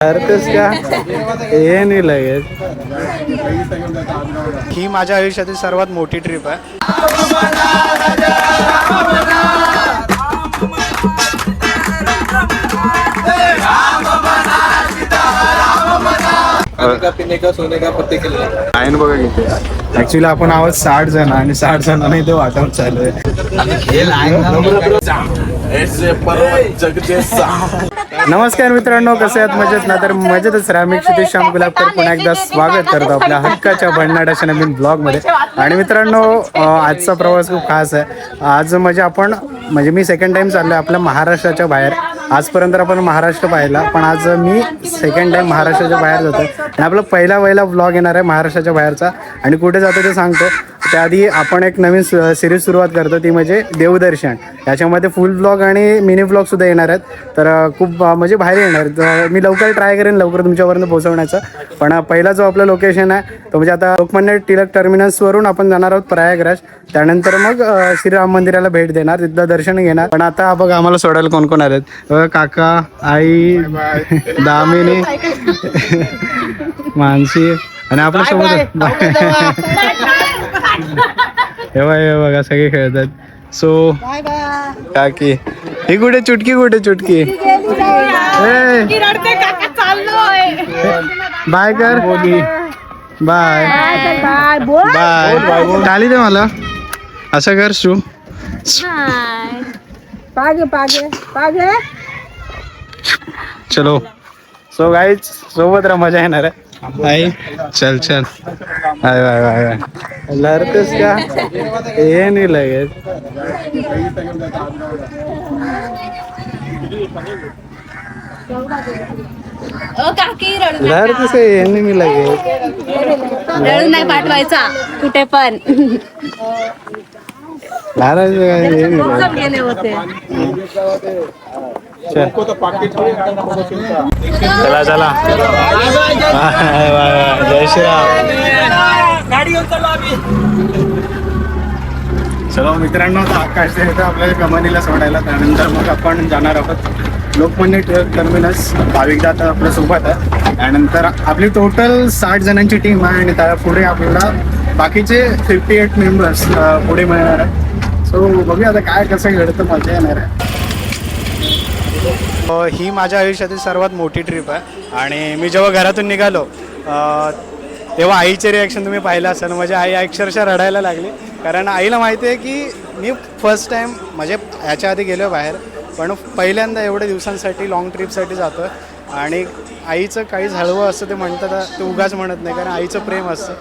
करतेस का हे नाही लगेच. ही माझ्या आयुष्यातील सर्वात मोठी ट्रिप आहे. आहे ना बघा किती. ऍक्च्युली आपण आहोत 60 जण आणि 60 जणांना इथे वाटावर चालू आहे. नमस्कार मित्रांनो, कसे आहेत? मजेत ना? तर मजेतच राहा. मी क्षितिज श्याम गुलाबकर पुन्हा एकदा स्वागत करतो आपल्या हक्काच्या भन्नाटाच्या नवीन ब्लॉगमध्ये. आणि मित्रांनो, आजचा प्रवास खूप खास आहे. आज म्हणजे मी सेकंड टाइम चाललो आहे आपल्या महाराष्ट्राच्या बाहेर. आजपर्यंत आपण महाराष्ट्र पाहिला, पण आज मी सेकंड टाइम महाराष्ट्राच्या बाहेर जातो आणि आपला पहिला व्लॉग येणार आहे महाराष्ट्राच्या बाहेरचा. आणि कुठे जातो ते सांगतो. त्याआधी आपण एक नवीन सिरीज सुरुवात करतो, ती म्हणजे देवदर्शन. याच्यामध्ये फुल ब्लॉग आणि मिनी ब्लॉग सुद्धा येणार आहेत. तर खूप म्हणजे बाहेर येणार. तर मी लवकर ट्राय करेन लवकर तुमच्यापर्यंत पोहोचवण्याचं. पण पहिला जो आपला लोकेशन आहे तो म्हणजे आता लोकमान्य टिळक टर्मिनसवरून आपण जाणार आहोत प्रयागराज. त्यानंतर मग श्रीराम मंदिराला भेट देणार, तिथलं दर्शन घेणार. पण आता बघ आम्हाला सोडायला कोण कोण आलेत. काका, आई, दामिनी, मानसी आणि आपल्या सोबत हे बघा सगळे खेळतात. सो काकी ही कुठे चुटकी, कुठे चुटकी? बाय कर, बाय बाय. टाली दे मला असं कर. शू चलो. सो गाईज सोबत राहा, मजा येणार आहे. आई चल चल. Bye bye bye bye. लढतेस का हे नाही लगेच. लढतेस हे नाही मी लगेच. रडून नाही पाठवायचा कुठे पण. चला चला. जय श्रीराम. चलो मित्रांनो, आता आकाश येतं आपल्याला कमानीला सोडायला. त्यानंतर मग आपण जाणार आहोत लोकमान्य टिळक टर्मिनस. भाविकदा आता आपल्या सोबत आहे. त्यानंतर आपली टोटल 60 जणांची टीम आहे आणि त्या पुढे आपल्याला बाकीचे 58 मेंबर्स पुढे मिळणार आहे. सो बघूया आता काय कसं घडतं, मजा येणार आहे. ही माझ्या आयुष्यातील सर्वात मोठी ट्रिप आहे. आणि मी जेव्हा घरातून निघालो तेव्हा आईचे रिॲक्शन तुम्ही पाहिलं असेल. म्हणजे आई अक्षरशः रडायला लागली, कारण आईला माहिती आहे की मी फर्स्ट टाईम म्हणजे ह्याच्या आधी गेलो बाहेर, पण पहिल्यांदा एवढ्या दिवसांसाठी लॉंग ट्रिपसाठी जातो आहे. आणि आईचं काही हळवं असतं ते म्हणतात, ते उगाच म्हणत नाही, कारण आईचं प्रेम असतं.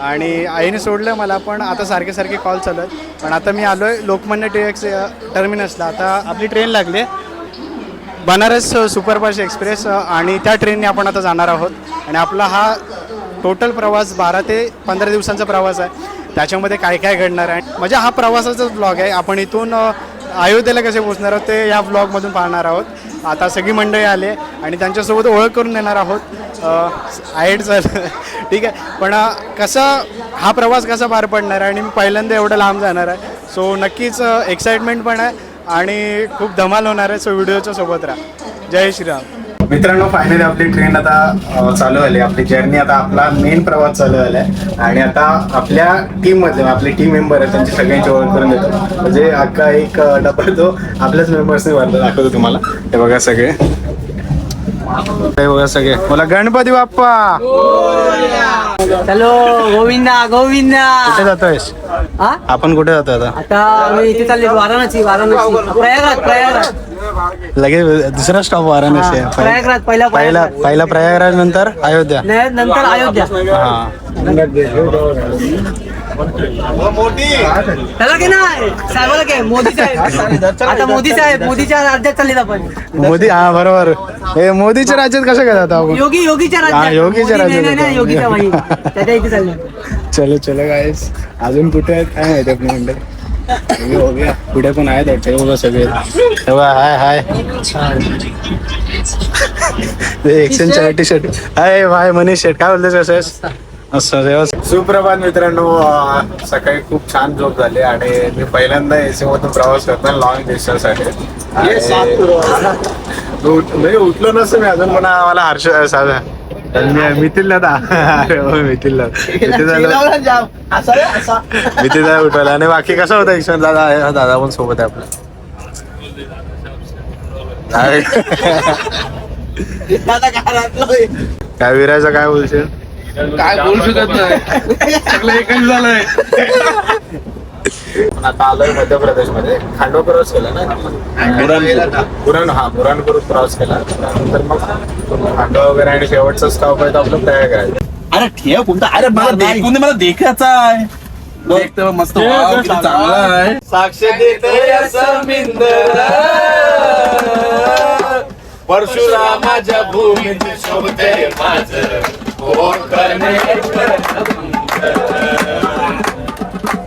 आणि आईने सोडलं मला, पण आता सारखे सारखे कॉल चालू आहेत. पण आता मी आलो आहे लोकमान्य टिळक टर्मिनसला. आता आपली ट्रेन लागली आहे बनारस सुपरफास्ट एक्सप्रेस, आणि त्या ट्रेनने आपण आता जाणार आहोत. आणि आपला हा टोटल प्रवास 12 ते 15 दिवसांचा प्रवास आहे. त्याच्यामध्ये काय काय घडणार आहे म्हणजे हा प्रवासाचाच ब्लॉग आहे. आपण इथून अयोध्येला कसे पोहोचणार आहोत ते या ब्लॉगमधून पाहणार आहोत. आता सगळी मंडळी आले आणि त्यांच्यासोबत ओळख करून देणार आहोत. आहेत सर ठीक आहे. पण हा प्रवास कसा पार पडणार आहे आणि मी पहिल्यांदा एवढं लांब जाणार आहे. सो नक्कीच एक्साइटमेंट पण आहे आणि खूप धमाल होणार आहे. सो व्हिडिओच्या सोबत राहा. जय श्रीराम. मित्रांनो, फायनली आपली ट्रेन आता चालू झाली. आपली जर्नी आता आपला मेन प्रवास चालू झाला आहे. आणि आता आपल्या टीममध्ये आपले टीम मेंबर आहेत त्यांची सगळ्यांची ओळख करून देतो. म्हणजे अख्खा एक डबा तो आपल्याच मेंबर्सने भरला दाखवतो तुम्हाला. हे बघा सगळे, हे बघा सगळे. मला गणपती बाप्पा. चलो गोविंदा गोविंदा. कुठे जातोयस? आपण कुठे जातो आता? आता मी इथे चालले वाराणसी. प्रयागराज. लगेच दुसरा स्टॉप वाराणसी आहे. प्रयागराज पहिला प्रयागराज, नंतर अयोध्या, नंतर अयोध्या. हा. त्याला की नाही साहेबाला काय मोदी साहेब. आता मोदीच्या राज्यात चालले आपण. मोदी, हा बरोबर. हे मोदीच्या राज्यात कसं काय जातो आपण? योगीच्या राज्यात. योगीच्या राज्यात. योगीच्या बाई त्याच्या इथे चालले. चलो गाईस. अजून कुठे आहेत काय माहिती आपली मंडळी. पुढे पण आहेत वाटतं सगळे. हाय 140 शर्ट. हाय मनीष शेट, काय बोलतोस? कसं असं सुप्रभात मित्रांनो, सकाळी खूप छान झोप झाली आणि मी पहिल्यांदा एसी मधून प्रवास करतो लॉंग डिस्टन्स साठी. म्हणजे उठलो नसतो मी अजून, पण मला हर्ष साधा मिथिल दादा अरे हो मिथिल दादा उठवला. आणि बाकी कसा होता ईश्वर दादा आहे, दादा पण सोबत आहे आपल्या. काय विरायचं काय बोलशील? काय बोलू शकत नाही, सगळं एकच झालंय. आता आलोय मध्य प्रदेश मध्ये. खांडवा क्रॉस केला ना, बुरान करून क्रॉस केला. त्यानंतर मग खांडवा वगैरे आणि शेवटचा स्टॉप आहे तो आपलं प्रयागराज. अरे ठेव कोणता, अरे मला देखून दे, मला देखायचा आहे. देखतो मस्त, वाव, किती चांगला आहे. साक्ष देते समिंदर परशुरामाच्या भूमीत शोभते माझं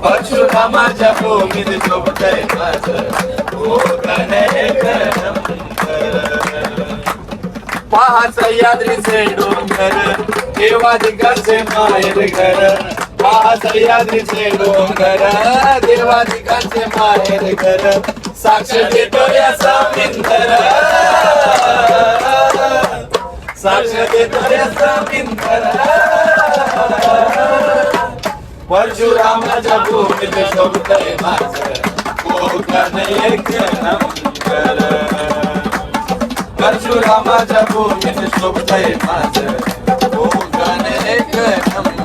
परशुरामाच्या भूमीत शोभते माझं पहा सह्याद्रीचे डोंगर देवाधिकाचे माहेर घर. पहा सह्याद्रीचे डोंगर देवाधिकाचे माहेर घर. साक्ष देतो या समिंदर, साक्ष देतो या समिंदर परशुरामाच्या भूमीत शोभतय माझं कोकण एक नंबर. परशुरामाच्या भूमीत शोभतय माझं कोकण एक नंबर.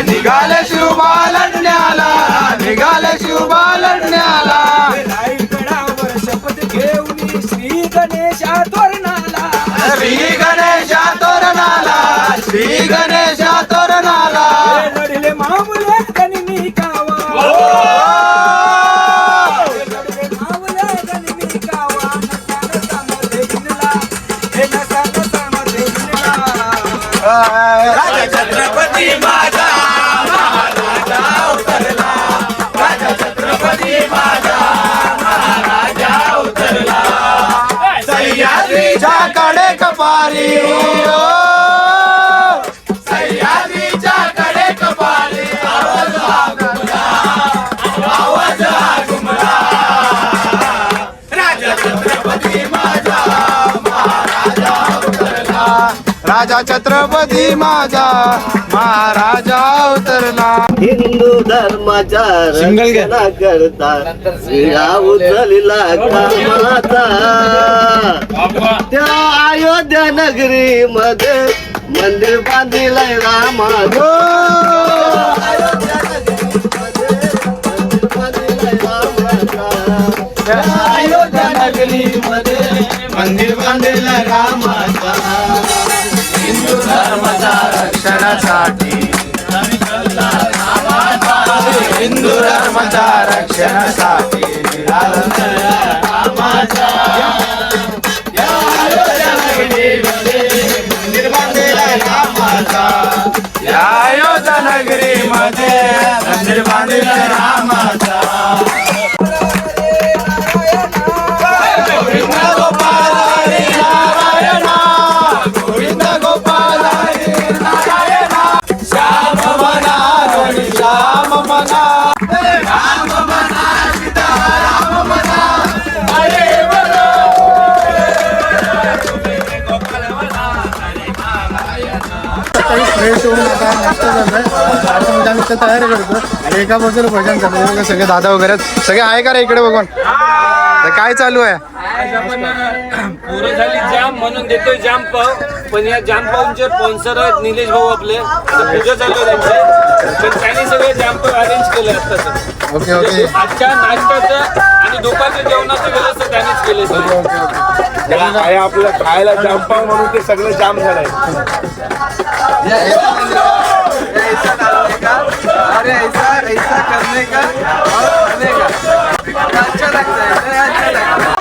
निघाले शिवबा लढण्याला, निघाले शिवबा लढण्याला. गडावर शपथ घेऊन श्री गणेशा तोरणाला, श्री गणेशा तोरणाला, श्री गणेशा तोरणाला. लढले मामुले गणिमी कावा, लढले मामुले गणिमी कावा. नसा नसा मध्ये हिंडला, हे नसा नसा मध्ये हिंडला. राजा छत्रपती माझा महाराजा उतरला, राजा छत्रपती माझा महाराजा उतरला. सह्याद्रीच्या कडे कपारी, सह्याद्रीच्या कडे कपारी. आवाज हा घुमला, आवाज हा घुमला. राजा छत्रपती माझा महाराजा उतरला, राजा छत्रपती माझा महाराजा उतरला. हिंदू धर्माचा रक्षणा करता विडा उचलला कामाचा. त्या अयोध्या नगरी मध्ये मंदिर बांधिलंय रामाचं. अयोध्या नगरी मध्ये मंदिर बांधिलंय रामाचा. हिंदू धर्माच्या रक्षणासाठी, हिंदू धर्माच्या रक्षणासाठी मंदिर बांधलेलं रामाचा. या अयोध्या नगरीमध्ये मंदिर बांधलेलं रामाचा. गोविंद गोपाल हरी नारायण, गोविंद गोपाल हरी नारायण. श्याम मना हरी श्याम मना, राम मना सीता राम मना. हरे बोलो सकाळी फ्रेश होऊन आता नाश्ता चाललंय आता म्हणजे आम्ही तयारी करतो आणि एका बाजूला भजन चालू आहे. सगळे दादा वगैरे आहेत. सगळे आहे का रे इकडे बघून तर काय चालू आहे? पुरं झाली जाम म्हणून देतोय जाम पाव, पण या जाम पावचे स्पॉन्सर आहेत निलेश भाऊ आपले, पूजा चालू आहे त्यांची, पण त्यांनी सगळे जाम पाव अरेंज केले आत्ताच. ओके ओके आजच्या नाश्त्याचं आणि दुपारच्या जेवणाची व्यवस्था त्यांनीच केली सगळी. आपलं खायला जाम पाव म्हणून ते सगळं जाम झालंय. अरे ऐसा करने का और खाने का अच्छा लगता है, अच्छा लगता है.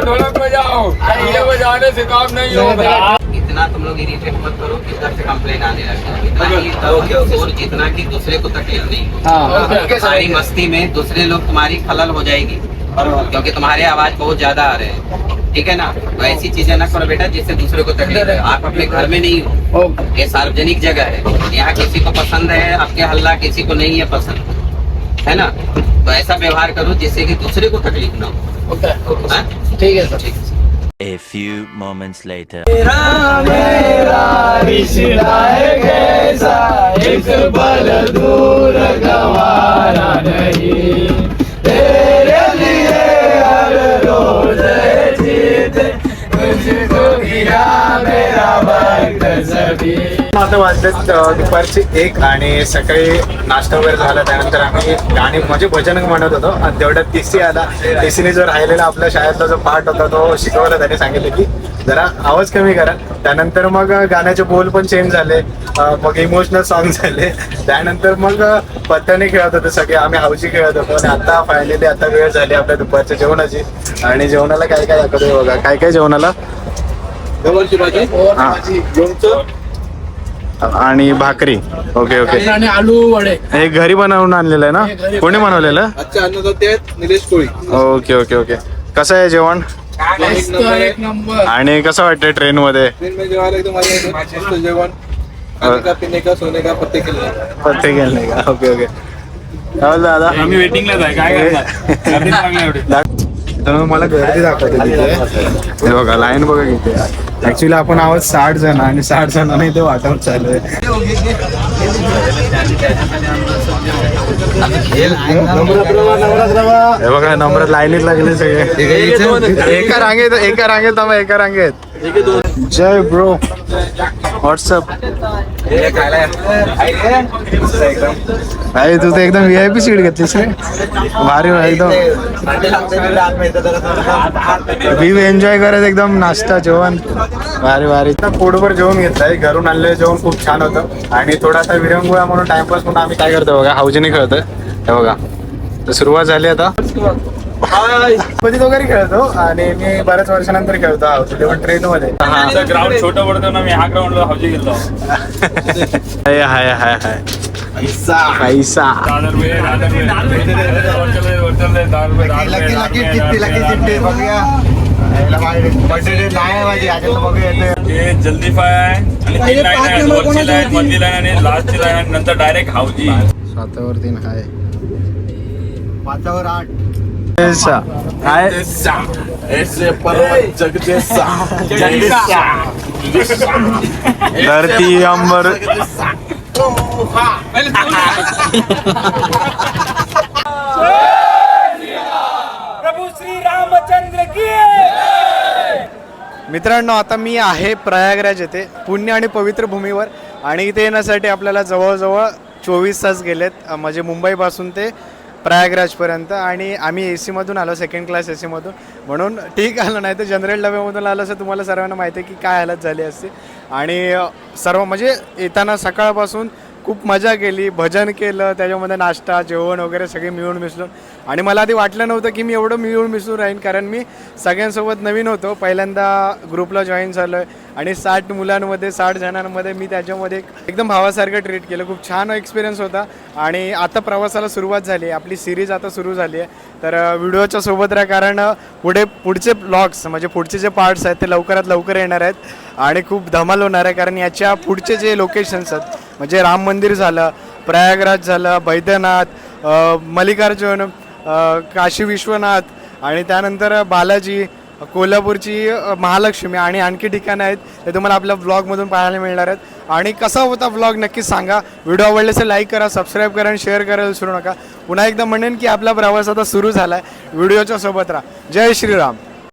ढोलक बजाओ, ये बजाने से काम नहीं होगा. इतना तुम लोग इरिटेट मत करो कि इधर से कंप्लेन आने लगे. इतना ही करो शोर जितना कि दूसरे को तकलीफ नहीं हो. तुम्हारी मस्ती में दूसरे लोग तुम्हारी खलल हो जाएगी क्योंकि तुम्हारे आवाज बहुत ज्यादा आ रहे हैं. ठीक है ना, तो ऐसी चीजें ना करो बेटा जिससे दूसरे को तकलीफ है. आप अपने घर में नहीं हो, ये सार्वजनिक जगह है. यहाँ किसी को पसंद है आपके हल्ला, किसी को नहीं है पसंद, है ना. तो ऐसा व्यवहार करो जिससे कि दूसरे को तकलीफ ना हो. ठीक है सर. ठीक है. A few moments later. आता वाजलेत दुपारची 1 आणि सकाळी नाश्ता वगैरे झाला. त्यानंतर आम्ही गाणी म्हणजे भजन म्हणत होतो आणि तेवढ्यात टीसी आला. टीसीने जो राहिलेला आपल्या शाळेतला जो पार्ट होता तो शिकवला. त्याने सांगितलं की जरा आवाज कमी करा. त्यानंतर मग गाण्याचे बोल पण चेंज झाले, मग इमोशनल सॉन्ग झाले. त्यानंतर मग पत्त्याने खेळत होते सगळे, आम्ही हाऊची खेळत होतो. आणि आता फायनली आता वेळ झाली आपल्या दुपारच्या जेवणाची. आणि जेवणाला काय काय दाखवतोय बघा. काय काय जेवणाला? गवारची भाजी, लोणचं आणि भाकरी. Okay okay. आणि आलू वडे. हे घरी बनवून आणलेलं आहे ना? कोणी बनवलेलं? आजच्या अन्नदाते Nilesh Koli. Okay okay okay. कसं आहे जेवण? एक नंबर. आणि कसं वाटतंय ट्रेन मध्ये? ट्रेन में जेवायला एकदम मजा येते. मस्त जेवण, खाने का पिणे का सोने का पत्ते केले. पत्ते गेले का? Okay okay. काय बोलतो दादा? आम्ही वेटिंगलाच आहे, काय करणार. तर मला गर्दी दाखवते तिथे. हे बघा लाईन बघा किती आहे. ऍक्च्युली आपण आहोत 60 जण आणि 60 जणांना इथे वाटप चालू आहे. हे बघा नंबरात लाईनीत लागले सगळे. एका रांगेत थांबा, एका रांगेत. जय ब्रो, व्हॉट्सअप. अरे तू तर एकदम VIP सीट घेतलीस रे. भारी एकदम व्ह्यू एन्जॉय करत एकदम नाश्ता जेवण भारी भारी. पोटभर जेवण घेतलंय, घरून आणलेलं जेवण खूप छान होतं. आणि थोडासा विरंगुळा म्हणून टाइमपास म्हणून आम्ही काय करतो बघा, हाऊजीने खेळतोय. हे बघा तर सुरुवात झाली आता. कधी वगैरे खेळतो आणि मी बऱ्याच वर्षानंतर खेळतो हाऊस, ट्रेन मध्ये. ग्राउंड छोटं पडतं ना, मी ह्या ग्राउंडला हौजी गेलो. हाय हाय हाय हाय पैसा. जल्दी फाय आहे आणि 3 लाईन आहे, वरची लाईन, मधली लाईन आणि लास्टची लाईन आणि नंतर डायरेक्ट हाऊजी. 7वर 3 आहे, 5वर 8. काय धरती अंबर. प्रभू श्री रामचंद्र की. मित्रांनो, आता मी आहे प्रयागराज येथे, पुण्य आणि पवित्र भूमीवर. आणि इथे येण्यासाठी आपल्याला जवळजवळ 24 तास गेलेत, म्हणजे मुंबईपासून ते प्रयागराजपर्यंत. आणि आम्ही AC मधून आलो, 2nd क्लास AC मधून, म्हणून ठीक आलो. नाही तर जनरल डब्यामधून आलं असं तुम्हाला सर्वांना माहिती आहे की काय हालत झाली असते. आणि सर्व म्हणजे येताना सकाळपासून खूप मजा केली, भजन केलं, त्याच्यामध्ये नाश्ता जेवण वगैरे सगळे मिळून मिसळून. आणि मला आधी वाटलं नव्हतं की मी एवढं मिळून मिसळून राहीन, कारण मी सगळ्यांसोबत नवीन होतो, पहिल्यांदा ग्रुपला जॉईन झालो आहे. आणि 60 मुलांमध्ये 60 जणांमध्ये मी त्याच्यामध्ये एकदम भावासारखं ट्रीट केलं. खूप छान एक्सपिरियन्स होता. आणि आता प्रवासाला सुरुवात झाली आहे, आपली सिरीज आता सुरू झाली आहे. तर व्हिडिओच्या सोबत राहा, कारण पुढचे ब्लॉग्स म्हणजे पुढचे जे पार्ट्स आहेत ते लवकरात लवकर येणार आहेत. आणि खूप धमाल होणार आहे, कारण याच्या पुढचे जे लोकेशन्स आहेत म्हणजे राम मंदिर झालं, प्रयागराज झालं, बैद्यनाथ, मल्लिकार्जुन, काशी विश्वनाथ, आणि त्यानंतर बालाजी, कोल्हापूरची महालक्ष्मी आणि आणखी ठिकाणं आहेत ते तुम्हाला आपल्या ब्लॉगमधून पाहायला मिळणार आहेत. आणि कसा होता ब्लॉग नक्कीच सांगा. व्हिडिओ आवडले तर लाईक करा, सबस्क्राईब करा आणि शेअर करायला विसरू नका. पुन्हा एकदा म्हणेन की आपला प्रवास आता सुरू झाला आहे. व्हिडिओच्या सोबत राहा. जय श्रीराम.